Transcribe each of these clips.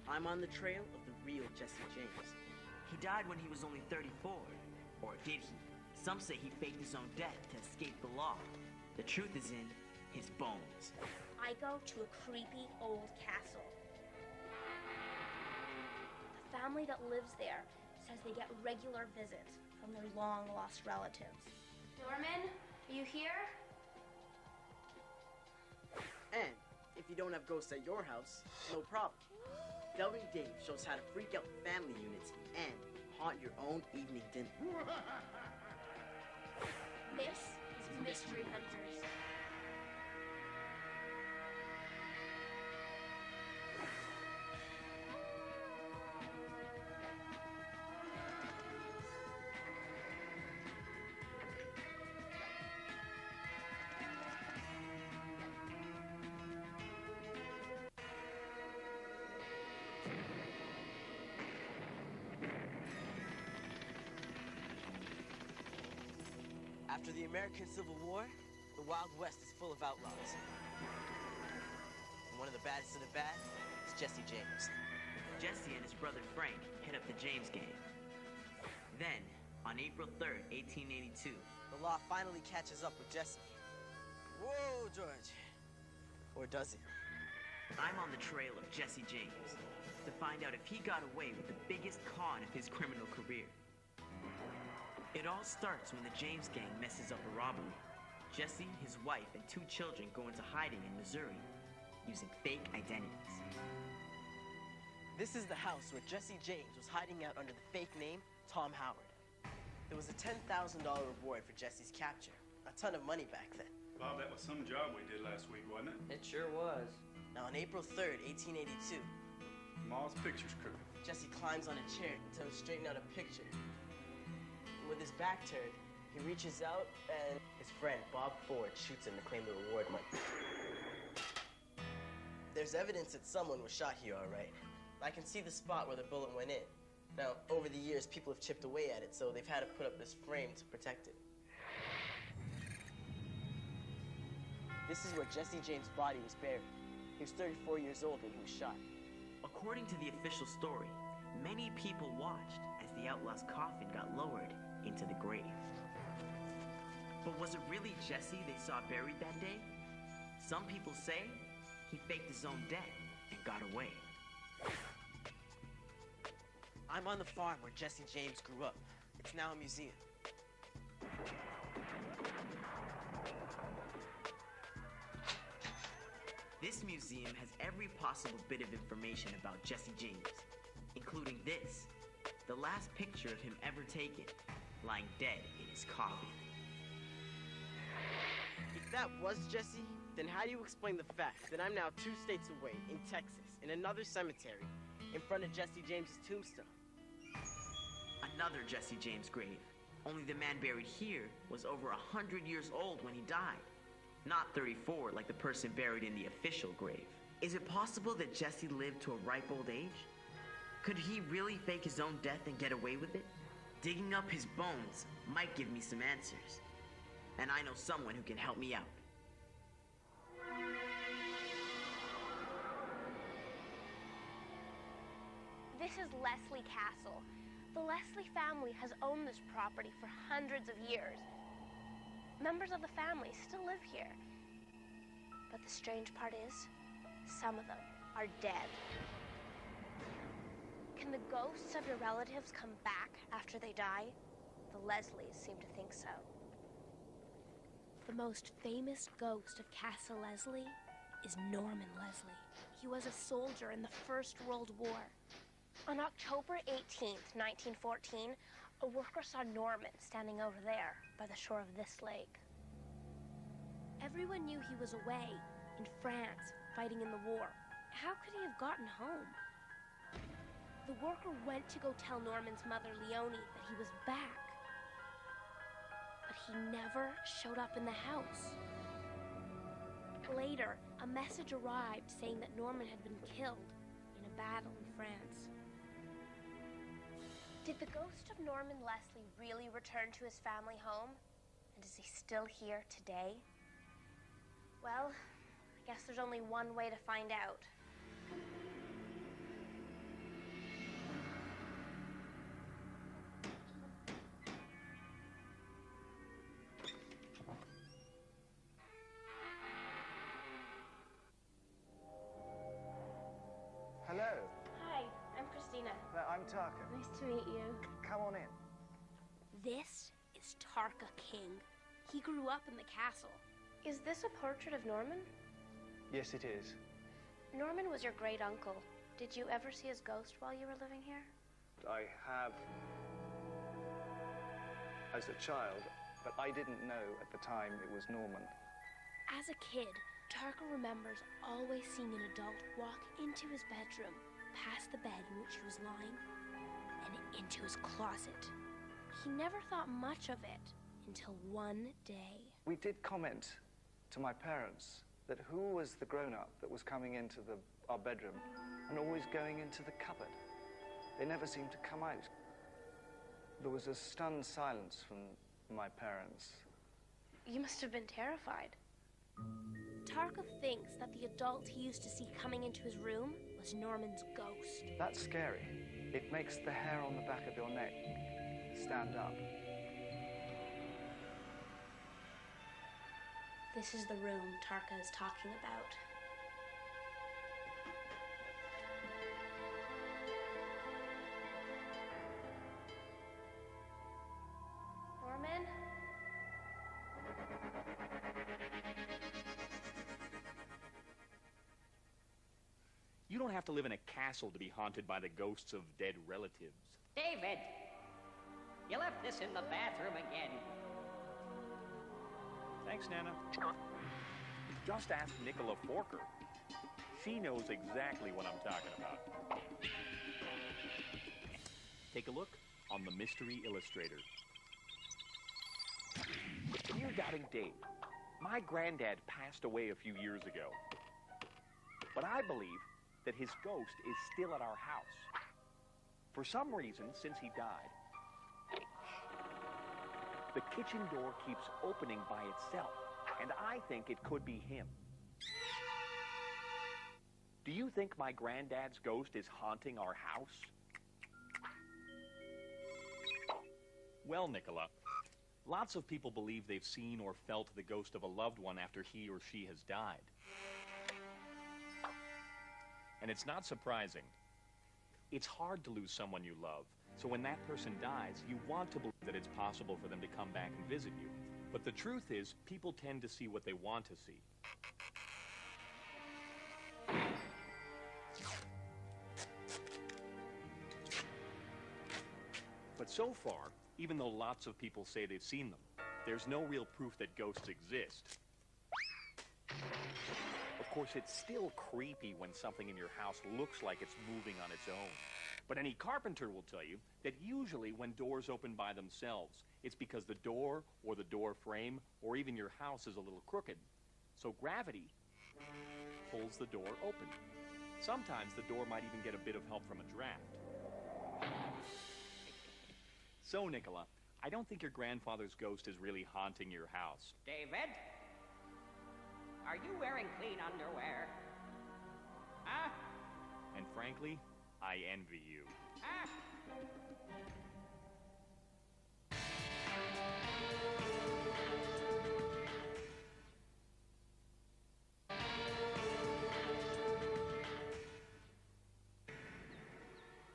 I'm on the trail of the real Jesse James. He died when he was only 34. Or did he? Some say he faked his own death to escape the law. The truth is in his bones. I go to a creepy old castle. The family that lives there says they get regular visits from their long-lost relatives. Norman, are you here? And if you don't have ghosts at your house, no problem. Delving Dave shows how to freak out family units and haunt your own evening dinner. This is Mystery Hunters. After the American Civil War, the Wild West is full of outlaws. And one of the baddest of the bad is Jesse James. Jesse and his brother Frank head up the James gang. Then, on April 3rd, 1882, The law finally catches up with Jesse. Whoa, George. Or does it? I'm on the trail of Jesse James to find out if he got away with the biggest con of his criminal career. It all starts when the James gang messes up a robbery. Jesse, his wife, and 2 children go into hiding in Missouri using fake identities. This is the house where Jesse James was hiding out under the fake name Tom Howard. There was a $10,000 reward for Jesse's capture. A ton of money back then. Bob, that was some job we did last week, wasn't it? It sure was. Now on April 3rd, 1882, Ma's picture's crooked. Jesse climbs on a chair until he straighten out a picture. And with his back turned, he reaches out and his friend, Bob Ford, shoots him to claim the reward money. There's evidence that someone was shot here, all right. I can see the spot where the bullet went in. Now, over the years, people have chipped away at it, so they've had to put up this frame to protect it. This is where Jesse James' body was buried. He was 34 years old when he was shot. According to the official story, many people watched as the outlaw's coffin got lowered into the grave. But was it really Jesse they saw buried that day? Some people say he faked his own death and got away. I'm on the farm where Jesse James grew up. It's now a museum. This museum has every possible bit of information about Jesse James, including this, the last picture of him ever taken, lying dead in his coffin. If that was Jesse, then how do you explain the fact that I'm now 2 states away in Texas, in another cemetery, in front of Jesse James's tombstone? Another Jesse James grave, only the man buried here was over 100 years old when he died. Not 34 like the person buried in the official grave. Is it possible that Jesse lived to a ripe old age? Could he really fake his own death and get away with it? Digging up his bones might give me some answers. And I know someone who can help me out. This is Leslie Castle. The Leslie family has owned this property for hundreds of years. Members of the family still live here. But the strange part is, some of them are dead. Can the ghosts of your relatives come back after they die? The Leslies seem to think so. The most famous ghost of Castle Leslie is Norman Leslie. He was a soldier in the First World War. On October 18th, 1914, a worker saw Norman standing over there by the shore of this lake. Everyone knew he was away in France, fighting in the war. How could he have gotten home? The worker went to go tell Norman's mother, Leonie, that he was back. But he never showed up in the house. Later, a message arrived saying that Norman had been killed in a battle in France. Did the ghost of Norman Leslie really return to his family home? And is he still here today? Well, I guess there's only one way to find out. I'm Tarka. Nice to meet you. Come on in. This is Tarka King. He grew up in the castle. Is this a portrait of Norman? Yes, it is. Norman was your great uncle. Did you ever see his ghost while you were living here? I have as a child, but I didn't know at the time it was Norman. As a kid, Tarka remembers always seeing an adult walk into his bedroom, past the bed in which he was lying, and into his closet. He never thought much of it until one day. We did comment to my parents that who was the grown-up that was coming into our bedroom and always going into the cupboard. They never seemed to come out. There was a stunned silence from my parents. You must have been terrified. Tarka thinks that the adult he used to see coming into his room was Norman's ghost. That's scary. It makes the hair on the back of your neck stand up. This is the room Tarka is talking about. Norman? You don't have to live in a castle to be haunted by the ghosts of dead relatives. David! You left this in the bathroom again. Thanks, Nana. Just ask Nicola Forker. She knows exactly what I'm talking about. Take a look on the Mystery Illustrator. Dear Doubting Dave, my granddad passed away a few years ago. But I believe that his ghost is still at our house. For some reason, since he died, the kitchen door keeps opening by itself, and I think it could be him. Do you think my granddad's ghost is haunting our house? Well, Nicola, lots of people believe they've seen or felt the ghost of a loved one after he or she has died. And it's not surprising. It's hard to lose someone you love. So when that person dies, you want to believe that it's possible for them to come back and visit you. But the truth is, people tend to see what they want to see. But so far, even though lots of people say they've seen them, there's no real proof that ghosts exist. Of course, it's still creepy when something in your house looks like it's moving on its own. But any carpenter will tell you that usually when doors open by themselves, it's because the door or the door frame or even your house is a little crooked. So gravity pulls the door open. Sometimes the door might even get a bit of help from a draft. So, Nicola, I don't think your grandfather's ghost is really haunting your house. David? Are you wearing clean underwear? Huh? And frankly, I envy you. Huh?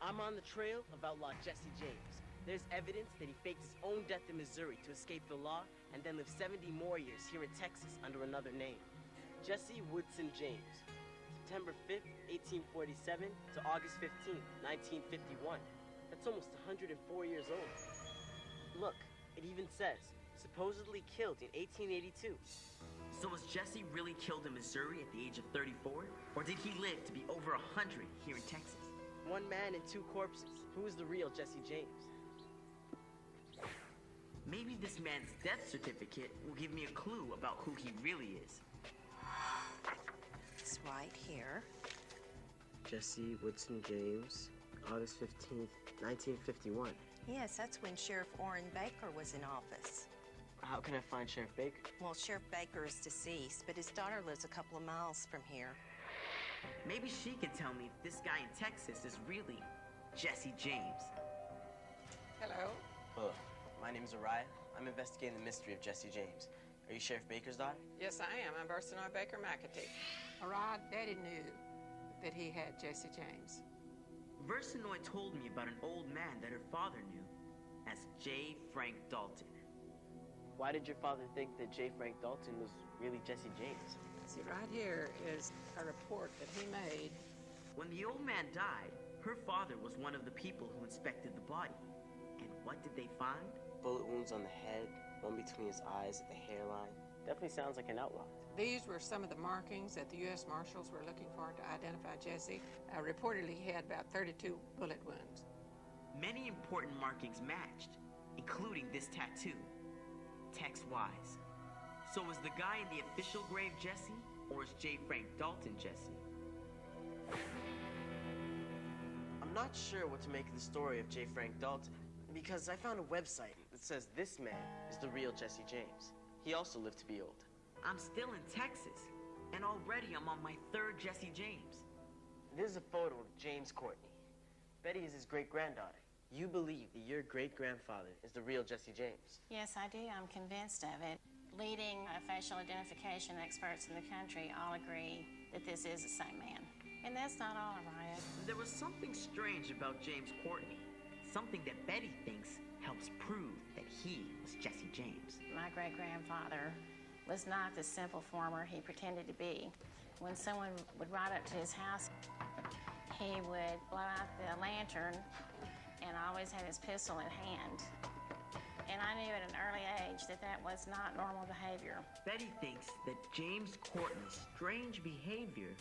I'm on the trail of outlaw Jesse James. There's evidence that he faked his own death in Missouri to escape the law and then lived 70 more years here in Texas under another name. Jesse Woodson James. September 5th, 1847 to August 15th, 1951. That's almost 104 years old. Look, it even says, supposedly killed in 1882. So was Jesse really killed in Missouri at the age of 34? Or did he live to be over 100 here in Texas? One man and two corpses. Who is the real Jesse James? Maybe this man's death certificate will give me a clue about who he really is. It's right here. Jesse Woodson James, August 15th, 1951. Yes, that's when Sheriff Orrin Baker was in office. How can I find Sheriff Baker? Well, Sheriff Baker is deceased, but his daughter lives a couple of miles from here. Maybe she can tell me if this guy in Texas is really Jesse James. Hello? Hello, my name's Araya. I'm investigating the mystery of Jesse James. Are you Sheriff Baker's daughter? Yes, I am. I'm Bursanoy Baker McAtee. Rod, Daddy knew that he had Jesse James. Versanoy told me about an old man that her father knew as J. Frank Dalton. Why did your father think that J. Frank Dalton was really Jesse James? See, right here is a report that he made. When the old man died, her father was one of the people who inspected the body. And what did they find? Bullet wounds on the head, one between his eyes at the hairline. Definitely sounds like an outlaw. These were some of the markings that the U.S. Marshals were looking for to identify Jesse. Reportedly, he had about 32 bullet wounds. Many important markings matched, including this tattoo. Text wise. So is the guy in the official grave Jesse, or is J. Frank Dalton Jesse? I'm not sure what to make of the story of J. Frank Dalton, because I found a website that says this man is the real Jesse James. He also lived to be old. I'm still in Texas, and already I'm on my third Jesse James. This is a photo of James Courtney. Betty is his great-granddaughter. You believe that your great-grandfather is the real Jesse James? Yes, I do. I'm convinced of it. Leading facial identification experts in the country all agree that this is the same man. And that's not all, Araya. There was something strange about James Courtney. Something that Betty thinks helps prove that he was Jesse James. My great-grandfather was not the simple farmer he pretended to be. When someone would ride up to his house, he would blow out the lantern and always had his pistol in hand. And I knew at an early age that that was not normal behavior. Betty thinks that James Courtney's strange behavior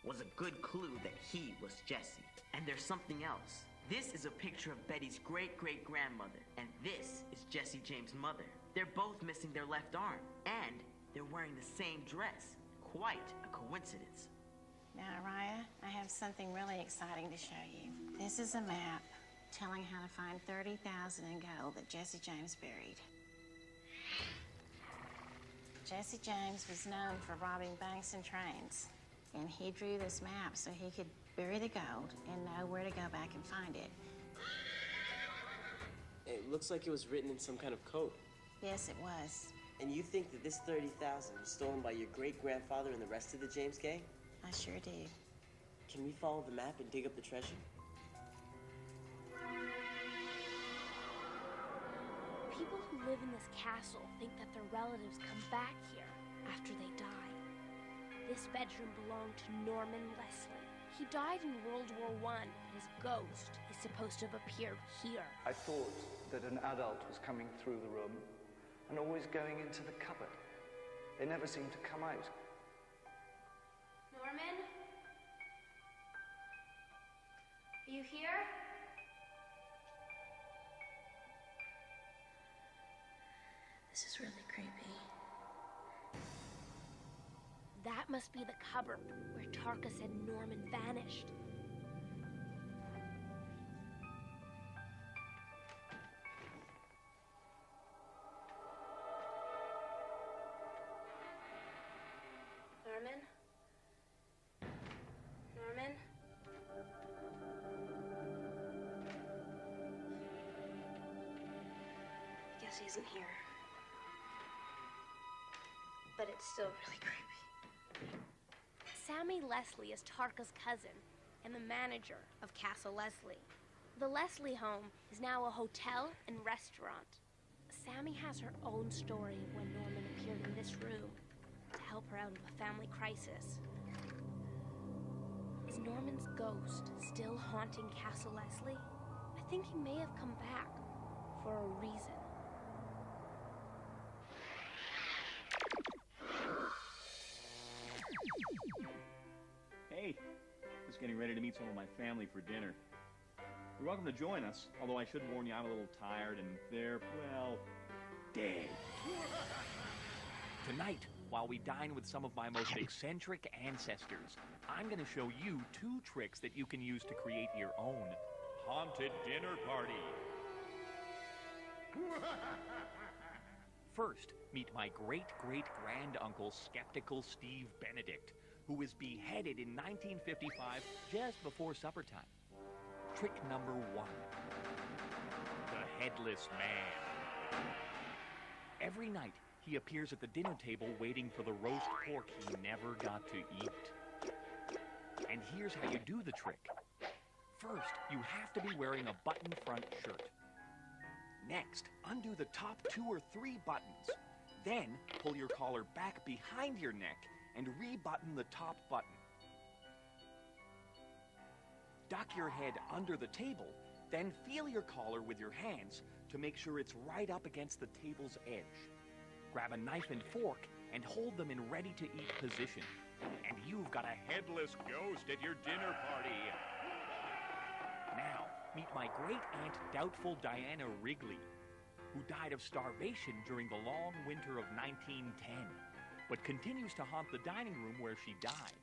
was a good clue that he was Jesse. And there's something else. This is a picture of Betty's great-great-grandmother, and this is Jesse James' mother. They're both missing their left arm, and they're wearing the same dress. Quite a coincidence. Now, Araya, I have something really exciting to show you. This is a map telling how to find $30,000 in gold that Jesse James buried. Jesse James was known for robbing banks and trains, and he drew this map so he could bury the gold and know where to go back and find it. It looks like it was written in some kind of code. Yes, it was. And you think that this $30,000 was stolen by your great-grandfather and the rest of the James gang? I sure do. Can we follow the map and dig up the treasure? People who live in this castle think that their relatives come back here after they die. This bedroom belonged to Norman Leslie. He died in World War I, but his ghost is supposed to have appeared here. I thought that an adult was coming through the room and always going into the cupboard. They never seemed to come out. Norman? Are you here? This is really creepy. That must be the cupboard where Tarka said Norman vanished. Norman? Norman? I guess he isn't here. But it's still really creepy. Sammy Leslie is Tarka's cousin and the manager of Castle Leslie. The Leslie home is now a hotel and restaurant. Sammy has her own story of when Norman appeared in this room to help her out of a family crisis. Is Norman's ghost still haunting Castle Leslie? I think he may have come back for a reason. Hey, just getting ready to meet some of my family for dinner. You're welcome to join us, although I should warn you I'm a little tired and they're, well, dead. Tonight, while we dine with some of my most eccentric ancestors, I'm going to show you 2 tricks that you can use to create your own haunted dinner party. First, meet my great-great-grand-uncle, Skeptical Steve Benedict, who was beheaded in 1955 just before supper time. Trick number 1. The Headless Man. Every night, he appears at the dinner table waiting for the roast pork he never got to eat. And here's how you do the trick. First, you have to be wearing a button front shirt. Next, undo the top 2 or 3 buttons. Then, pull your collar back behind your neck and rebutton the top button. Duck your head under the table, then feel your collar with your hands to make sure it's right up against the table's edge. Grab a knife and fork and hold them in ready-to-eat position. And you've got a headless ghost at your dinner party. Now, meet my great-aunt Doubtful Diana Wrigley, who died of starvation during the long winter of 1910, but continues to haunt the dining room where she died.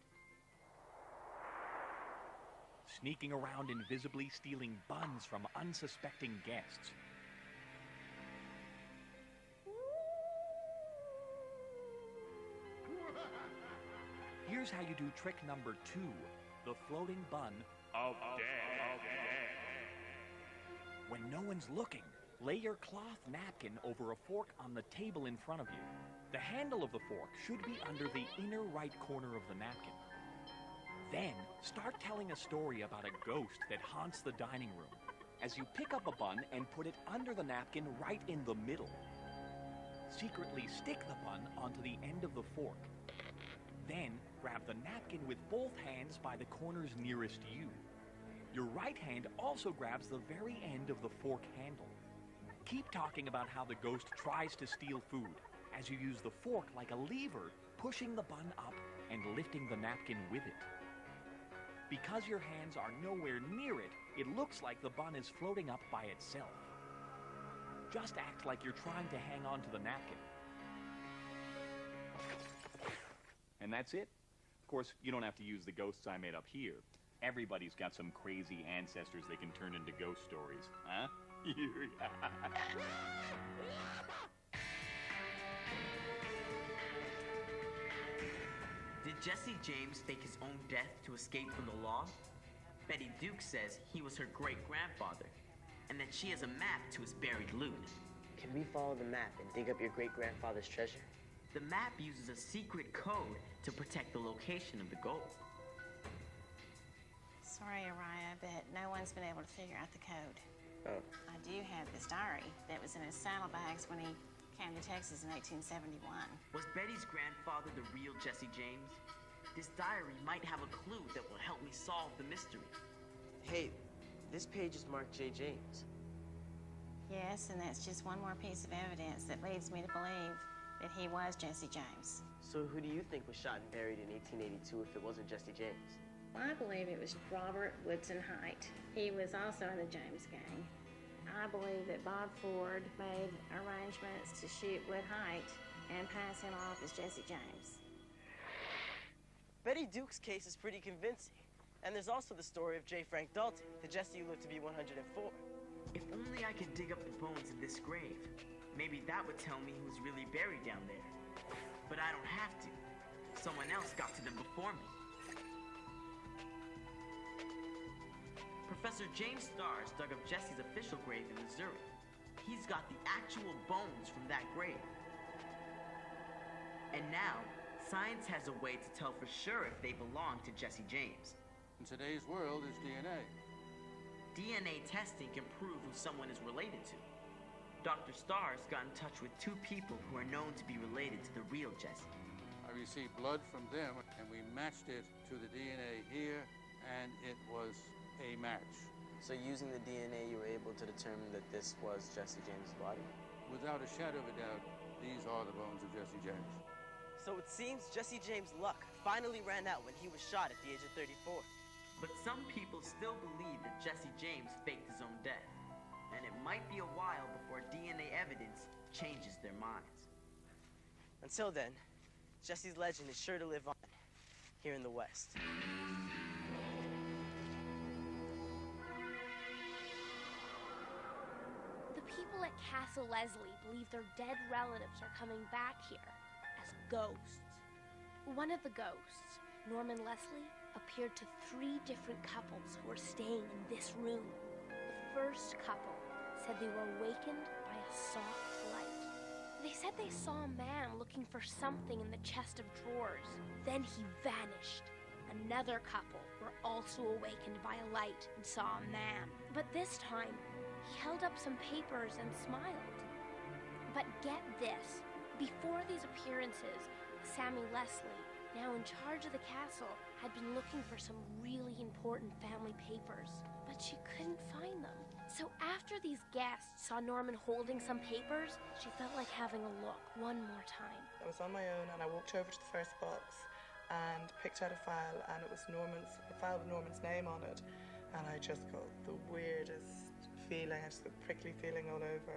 Sneaking around invisibly stealing buns from unsuspecting guests. Here's how you do trick number 2, the floating bun of death. When no one's looking, lay your cloth napkin over a fork on the table in front of you. The handle of the fork should be under the inner right corner of the napkin. Then, start telling a story about a ghost that haunts the dining room as you pick up a bun and put it under the napkin right in the middle. Secretly stick the bun onto the end of the fork. Then, grab the napkin with both hands by the corners nearest you. Your right hand also grabs the very end of the fork handle. Keep talking about how the ghost tries to steal food as you use the fork like a lever, pushing the bun up and lifting the napkin with it. Because your hands are nowhere near it, it looks like the bun is floating up by itself. Just act like you're trying to hang on to the napkin. And that's it. Of course, you don't have to use the ghosts I made up here. Everybody's got some crazy ancestors they can turn into ghost stories, huh? Did Jesse James fake his own death to escape from the law? Betty Duke says he was her great-grandfather, and that she has a map to his buried loot. Can we follow the map and dig up your great-grandfather's treasure? The map uses a secret code to protect the location of the gold. Sorry, Araya, but no one's been able to figure out the code. Oh. I do have this diary that was in his saddlebags when he came to Texas in 1871. Was Betty's grandfather the real Jesse James? This diary might have a clue that will help me solve the mystery. Hey, this page is marked J. James. Yes, and that's just one more piece of evidence that leads me to believe that he was Jesse James. So who do you think was shot and buried in 1882 if it wasn't Jesse James? I believe it was Robert Woodson Height. He was also in the James gang. I believe that Bob Ford made arrangements to shoot Wood Height and pass him off as Jesse James. Betty Duke's case is pretty convincing. And there's also the story of J. Frank Dalton, the Jesse who lived to be 104. If only I could dig up the bones in this grave. Maybe that would tell me who's really buried down there. But I don't have to. Someone else got to them before me. Professor James Starrs dug up Jesse's official grave in Missouri. He's got the actual bones from that grave. And now, science has a way to tell for sure if they belong to Jesse James. In today's world, is DNA. DNA testing can prove who someone is related to. Dr. Starrs got in touch with 2 people who are known to be related to the real Jesse. I received blood from them, and we matched it to the DNA here, and it was a match. So using the DNA, you were able to determine that this was Jesse James' body? Without a shadow of a doubt, these are the bones of Jesse James. So it seems Jesse James' luck finally ran out when he was shot at the age of 34. But some people still believe that Jesse James faked his own death. And it might be a while before DNA evidence changes their minds. Until then, Jesse's legend is sure to live on here in the West. The people at Castle Leslie believe their dead relatives are coming back here as ghosts. One of the ghosts, Norman Leslie, appeared to 3 different couples who were staying in this room. The first couple said they were awakened by a soft light. They said they saw a man looking for something in the chest of drawers. Then he vanished. another couple were also awakened by a light and saw a man. But this time, he held up some papers and smiled. But get this, before these appearances, Sammy Leslie, now in charge of the castle, had been looking for some really important family papers, but she couldn't find them. So after these guests saw Norman holding some papers, she felt like having a look one more time. I was on my own and I walked over to the first box and picked out a file, and it was a file with Norman's name on it, and I just got the weirdest feeling. I just got a prickly feeling all over.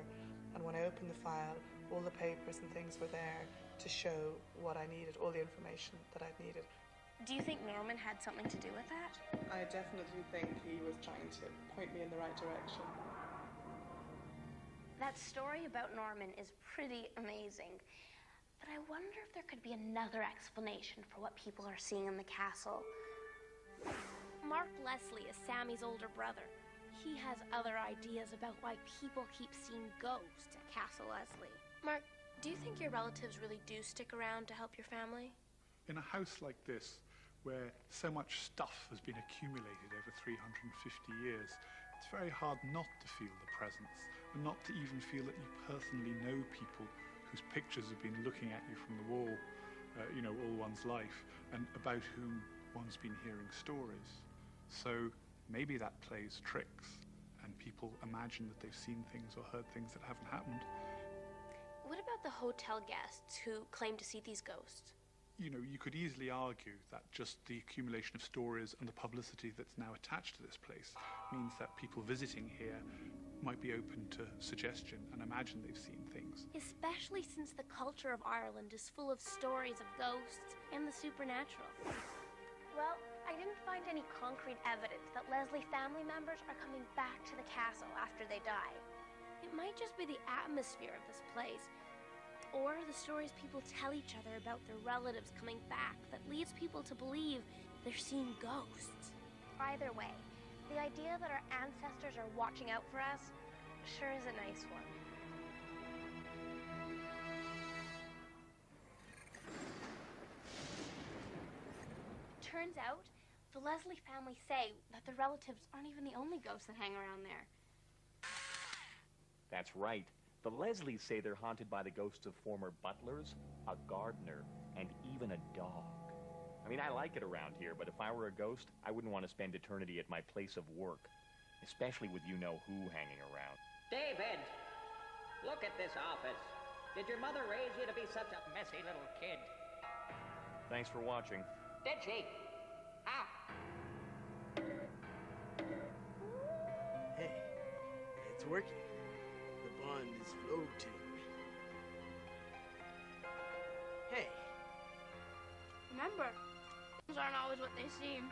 And when I opened the file, all the papers and things were there to show what I needed, all the information that I needed. Do you think Norman had something to do with that? I definitely think he was trying to point me in the right direction. That story about Norman is pretty amazing, but I wonder if there could be another explanation for what people are seeing in the castle. Mark Leslie is Sammy's older brother. He has other ideas about why people keep seeing ghosts at Castle Leslie. Mark, do you think your relatives really do stick around to help your family? In a house like this, where so much stuff has been accumulated over 350 years, it's very hard not to feel the presence, and not to even feel that you personally know people whose pictures have been looking at you from the wall, all one's life, and about whom one's been hearing stories. So maybe that plays tricks, and people imagine that they've seen things or heard things that haven't happened. What about the hotel guests who claim to see these ghosts? You could easily argue that just the accumulation of stories and the publicity that's now attached to this place means that people visiting here might be open to suggestion and imagine they've seen things. Especially since the culture of Ireland is full of stories of ghosts and the supernatural. Well, I didn't find any concrete evidence that Leslie family members are coming back to the castle after they die. It might just be the atmosphere of this place, or the stories people tell each other about their relatives coming back that leads people to believe they're seeing ghosts. Either way, the idea that our ancestors are watching out for us sure is a nice one. Turns out, the Leslie family say that the relatives aren't even the only ghosts that hang around there. That's right. The Leslies say they're haunted by the ghosts of former butlers, a gardener, and even a dog. I mean, I like it around here, but if I were a ghost, I wouldn't want to spend eternity at my place of work, especially with you-know-who hanging around. David, look at this office. Did your mother raise you to be such a messy little kid? Thanks for watching. Did she? Ow! Hey, it's working. The bond is floating. Hey. Remember, things aren't always what they seem.